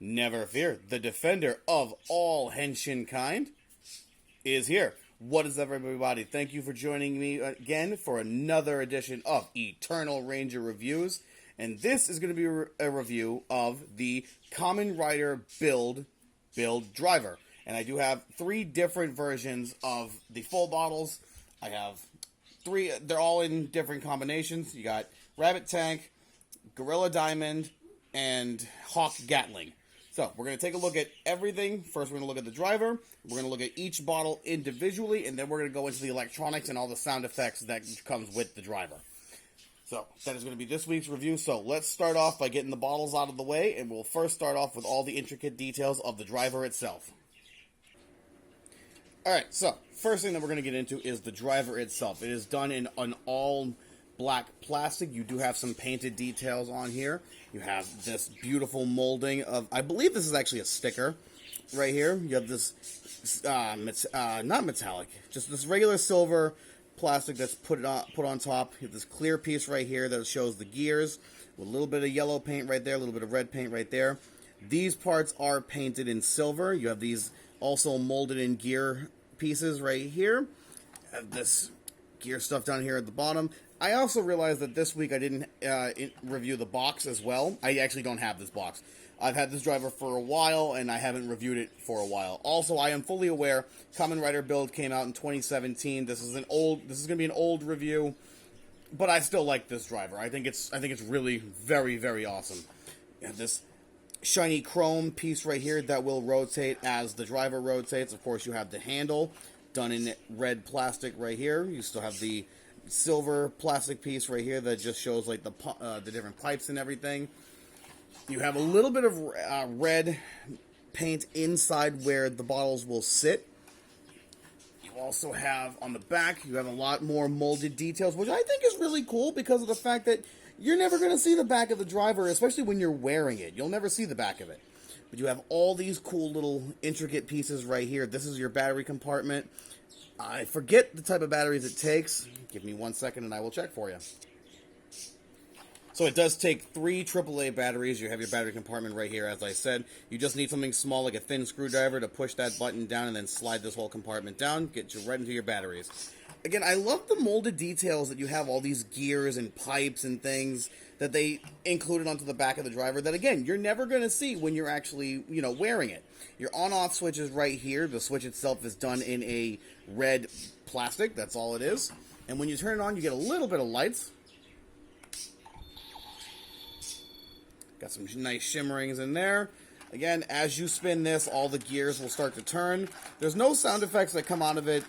Never fear, the defender of all Henshin kind is here. What is up, everybody? Thank you for joining me again for another edition of Eternal Ranger Reviews. And this is going to be a review of the Kamen Rider Build driver. And I do have three different versions of the full bottles. I have three, they're all in different combinations. You got Rabbit Tank, Gorilla Diamond, and Hawk Gatling. So, we're going to take a look at everything. First, we're going to look at the driver. We're going to look at each bottle individually, and then we're going to go into the electronics and all the sound effects that comes with the driver. So, that is going to be this week's review. So, let's start off by getting the bottles out of the way, and we'll first start off with all the intricate details of the driver itself. Alright, so, first thing that we're going to get into is the driver itself. It is done in an all black plastic. You do have some painted details on here. You have this beautiful molding of, I believe this is actually a sticker right here. You have this, not metallic, just this regular silver plastic that's put on top. You have this clear piece right here that shows the gears with a little bit of yellow paint right there, a little bit of red paint right there. These parts are painted in silver. You have these also molded in gear pieces right here. You have this gear stuff down here at the bottom. I also realized that this week I didn't review the box as well. I actually don't have this box. I've had this driver for a while, and I haven't reviewed it for a while. Also, I am fully aware Kamen Rider Build came out in 2017. This is going to be an old review, but I still like this driver. I think it's really very, very awesome. You have this shiny chrome piece right here that will rotate as the driver rotates. Of course, you have the handle done in red plastic right here. You still have the silver plastic piece right here that just shows like the different pipes and everything. You have a little bit of red paint inside where the bottles will sit. You also have on the back, you have a lot more molded details, which I think is really cool because of the fact that you're never going to see the back of the driver, especially when you're wearing it. You'll never see the back of it. But you have all these cool little intricate pieces right here. This is your battery compartment. I forget the type of batteries it takes. Give me 1 second and I will check for you. So it does take 3 AAA batteries. You have your battery compartment right here, as I said. You just need something small like a thin screwdriver to push that button down and then slide this whole compartment down. Get you right into your batteries. Again, I love the molded details that you have all these gears and pipes and things that they included onto the back of the driver that, again, you're never going to see when you're actually, wearing it. Your on-off switch is right here. The switch itself is done in a red plastic. That's all it is. And when you turn it on, you get a little bit of lights. Got some nice shimmerings in there. Again, as you spin this, all the gears will start to turn. There's no sound effects that come out of it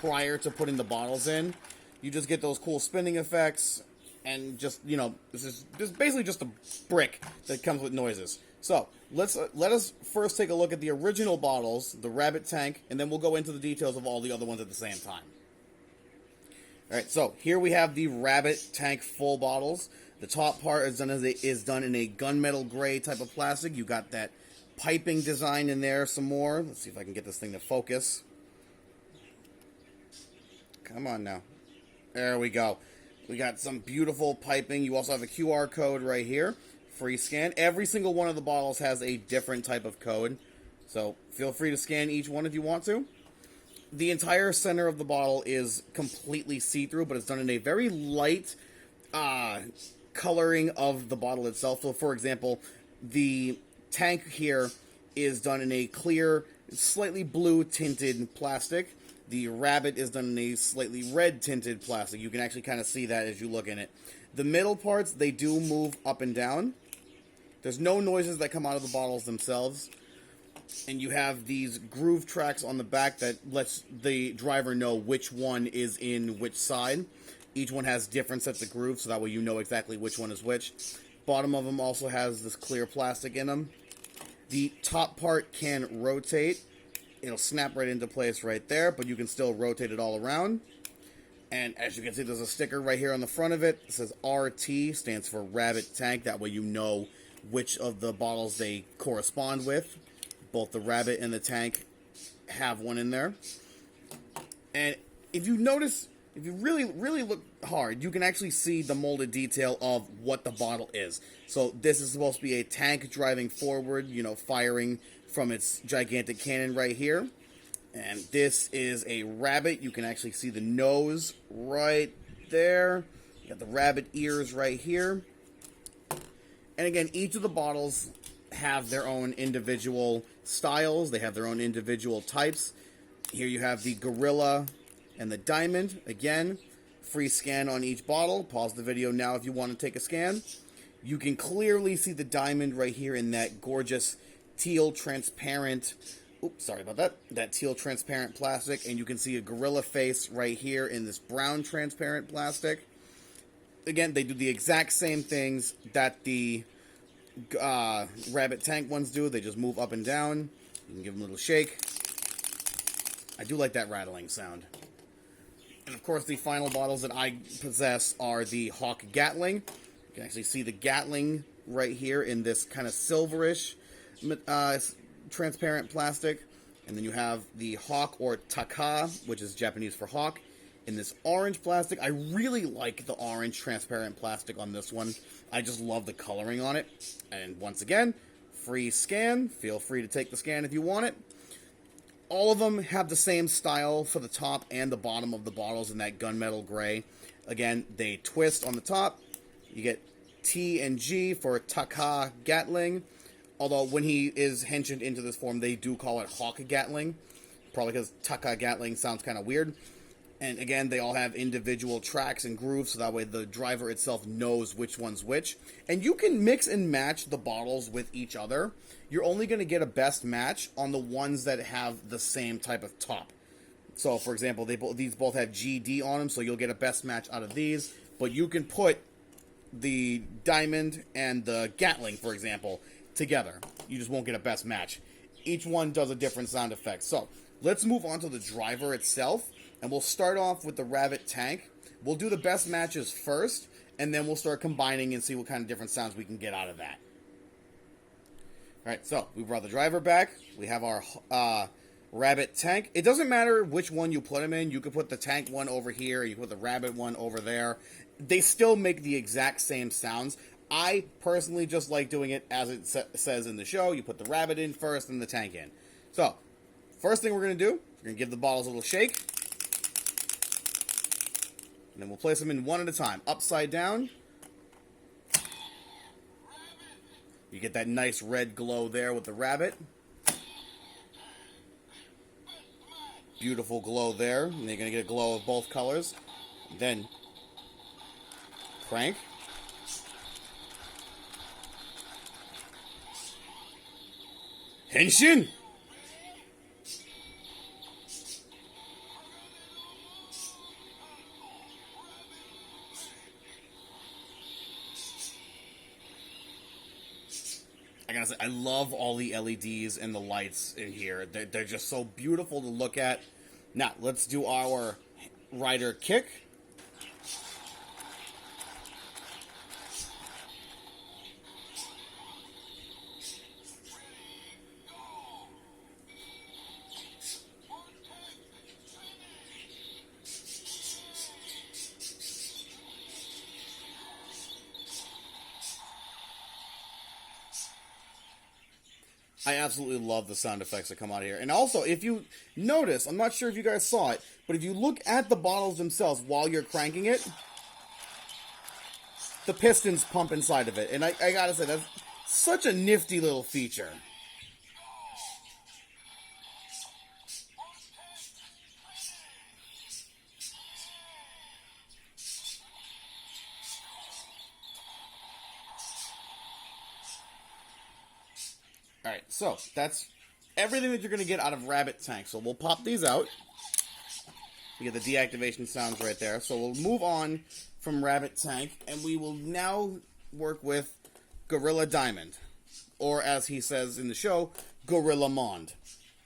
prior to putting the bottles in. You just get those cool spinning effects. And just, this is basically just a brick that comes with noises. So, let us first take a look at the original bottles, the Rabbit Tank, and then we'll go into the details of all the other ones at the same time. Alright, so here we have the Rabbit Tank full bottles. The top part is done in a gunmetal gray type of plastic. You got that piping design in there some more. Let's see if I can get this thing to focus. Come on now. There we go. We got some beautiful piping. You also have a QR code right here. Free scan. Every single one of the bottles has a different type of code. So feel free to scan each one if you want to. The entire center of the bottle is completely see-through, but it's done in a very light coloring of the bottle itself. So for example, the tank here is done in a clear, slightly blue tinted plastic. The rabbit is done in a slightly red tinted plastic. You can actually kind of see that as you look in it. The middle parts, they do move up and down. There's no noises that come out of the bottles themselves. And you have these groove tracks on the back that lets the driver know which one is in which side. Each one has different sets of grooves, so that way you know exactly which one is which. Bottom of them also has this clear plastic in them. The top part can rotate. It'll snap right into place right there, but you can still rotate it all around. And as you can see, there's a sticker right here on the front of it. It says RT, stands for Rabbit Tank. That way you know which of the bottles they correspond with. Both the Rabbit and the Tank have one in there. And if you notice if you really look hard, you can actually see the molded detail of what the bottle is. So this is supposed to be a tank driving forward, you know, firing from its gigantic cannon right here. And this is a rabbit. You can actually see the nose right there. You got the rabbit ears right here. And again, each of the bottles have their own individual styles. They have their own individual types. Here you have the gorilla and the diamond. Again, free scan on each bottle. Pause the video now if you want to take a scan. You can clearly see the diamond right here in that gorgeous teal transparent, oops, sorry about that, that teal transparent plastic. And you can see a gorilla face right here in this brown transparent plastic. Again, they do the exact same things that the rabbit tank ones do. They just move up and down. You can give them a little shake. I do like that rattling sound. And of course, the final bottles that I possess are the Hawk Gatling. You can actually see the Gatling right here in this kind of silverish transparent plastic. And then you have the Hawk, or Taka, which is Japanese for hawk, in this orange plastic. I really like the orange transparent plastic on this one. I just love the coloring on it. And once again, free scan. Feel free to take the scan if you want it. All of them have the same style for the top and the bottom of the bottles in that gunmetal gray. Again, they twist on the top. You get T and G for Taka Gatling. Although when he is henshined into this form, they do call it Hawk Gatling. Probably because Taka Gatling sounds kind of weird. And again, they all have individual tracks and grooves, so that way the driver itself knows which one's which. And you can mix and match the bottles with each other. You're only going to get a best match on the ones that have the same type of top. So, for example, these both have GD on them, so you'll get a best match out of these. But you can put the Diamond and the Gatling, for example, together. You just won't get a best match. Each one does a different sound effect. So, let's move on to the driver itself. And we'll start off with the rabbit tank. We'll do the best matches first, and then we'll start combining and see what kind of different sounds we can get out of that. Alright, so we brought the driver back. We have our rabbit tank. It doesn't matter which one you put them in. You could put the tank one over here. You put the rabbit one over there. They still make the exact same sounds. I personally just like doing it as it says in the show. You put the rabbit in first and the tank in. So, first thing we're going to do, we're going to give the bottles a little shake. And then we'll place them in one at a time. Upside down. You get that nice red glow there with the rabbit. Beautiful glow there. And you're going to get a glow of both colors. Then, crank. Henshin! I gotta say, I love all the LEDs and the lights in here. They're just so beautiful to look at. Now, let's do our rider kick. I absolutely love the sound effects that come out of here. And also, if you notice, I'm not sure if you guys saw it, but if you look at the bottles themselves while you're cranking it, the pistons pump inside of it. And I gotta say, that's such a nifty little feature. Alright, so that's everything that you're going to get out of Rabbit Tank. So we'll pop these out. You get the deactivation sounds right there. So we'll move on from Rabbit Tank, and we will now work with Gorilla Diamond. Or, as he says in the show, Gorilla Mond.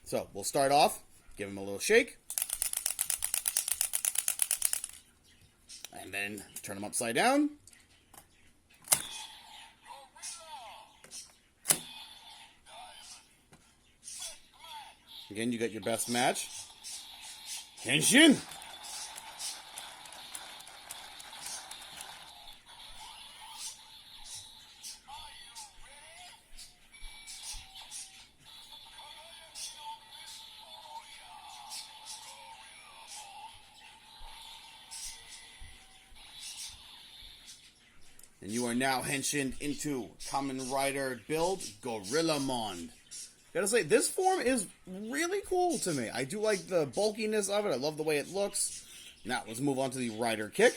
So we'll start off, give him a little shake. And then turn him upside down. Again, you got your best match. Henshin! And you are now henshined into Kamen Rider Build Gorillamon. Gotta say, this form is really cool to me. I do like the bulkiness of it. I love the way it looks. Now, let's move on to the Rider Kick.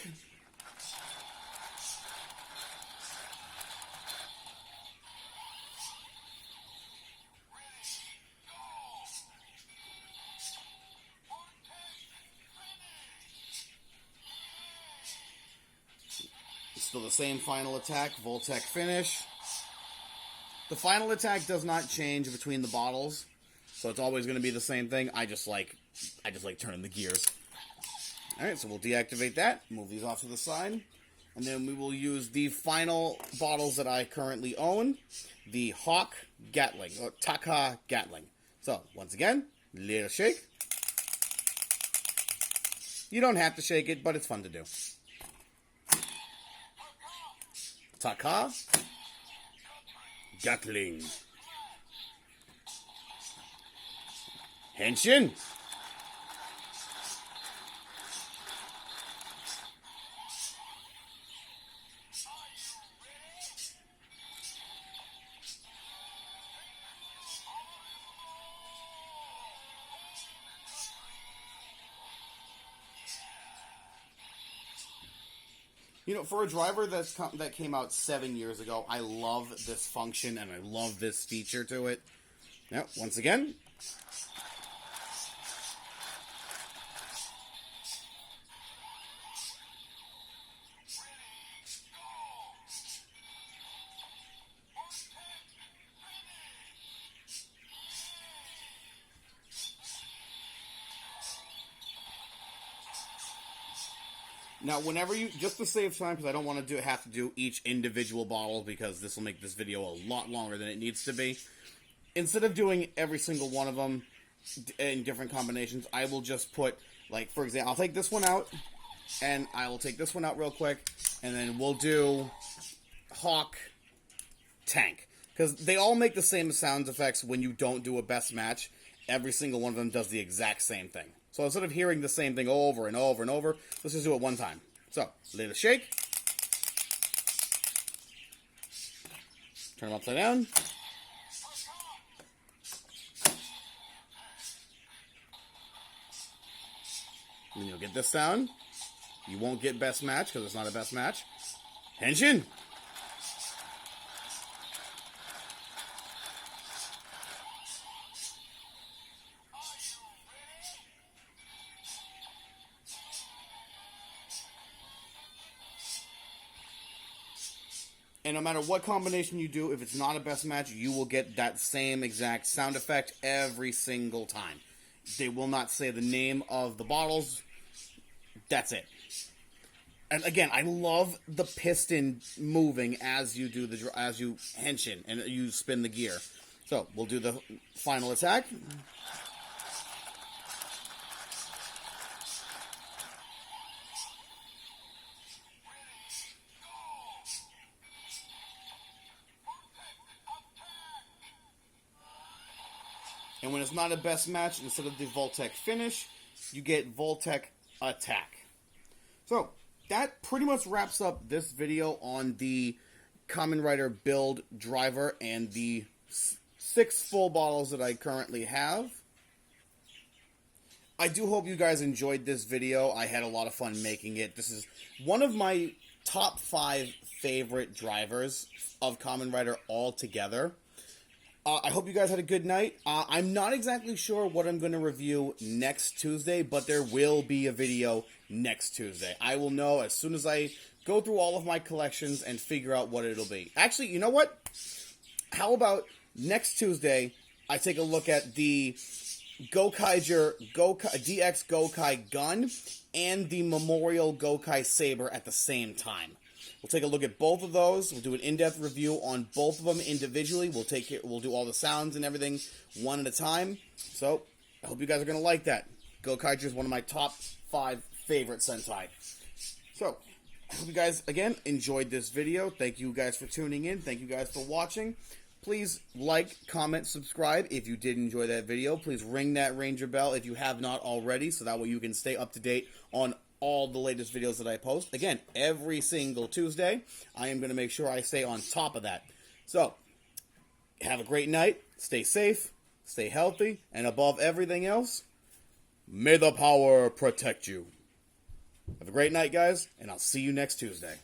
Still the same final attack, Voltec finish. The final attack does not change between the bottles, so it's always going to be the same thing. I just like turning the gears. Alright, so we'll deactivate that, move these off to the side, and then we will use the final bottles that I currently own, the Hawk Gatling, or Taka Gatling. So, once again, little shake. You don't have to shake it, but it's fun to do. Taka Gatling. Henshin. You know, for a driver that came out 7 years ago, I love this function and I love this feature to it. Now, once again. Now, whenever you, just to save time, because I don't want to have to do each individual bottle, because this will make this video a lot longer than it needs to be. Instead of doing every single one of them in different combinations, I will just put, like, for example, I'll take this one out, and I will take this one out real quick, and then we'll do Hawk Tank. Because they all make the same sound effects when you don't do a best match. Every single one of them does the exact same thing. So instead of hearing the same thing over and over and over, let's just do it one time. So, little shake. Turn them upside down. And you'll get this sound. You won't get best match because it's not a best match. Henshin. And no matter what combination you do, if it's not a best match, you will get that same exact sound effect every single time. They will not say the name of the bottles. That's it. And again, I love the piston moving as you do as you henshin and you spin the gear. So we'll do the final attack. And when it's not a best match, instead of the Voltec finish, you get Voltec attack. So, that pretty much wraps up this video on the Kamen Rider Build driver and the 6 full bottles that I currently have. I do hope you guys enjoyed this video. I had a lot of fun making it. This is one of my top 5 favorite drivers of Kamen Rider altogether. I hope you guys had a good night. I'm not exactly sure what I'm going to review next Tuesday, but there will be a video next Tuesday. I will know as soon as I go through all of my collections and figure out what it'll be. Actually, you know what? How about next Tuesday, I take a look at the DX Gokai gun and the Memorial Gokai Saber at the same time. We'll take a look at both of those. We'll do an in-depth review on both of them individually. We'll do all the sounds and everything one at a time. So, I hope you guys are going to like that. Gokaiger is one of my top 5 favorite Sentai. So, I hope you guys, again, enjoyed this video. Thank you guys for tuning in. Thank you guys for watching. Please like, comment, subscribe if you did enjoy that video. Please ring that Ranger bell if you have not already, so that way you can stay up to date on all the latest videos that I post. Again, every single Tuesday, I am going to make sure I stay on top of that. So, have a great night, stay safe, stay healthy, and above everything else, may the power protect you. Have a great night, guys, and I'll see you next Tuesday.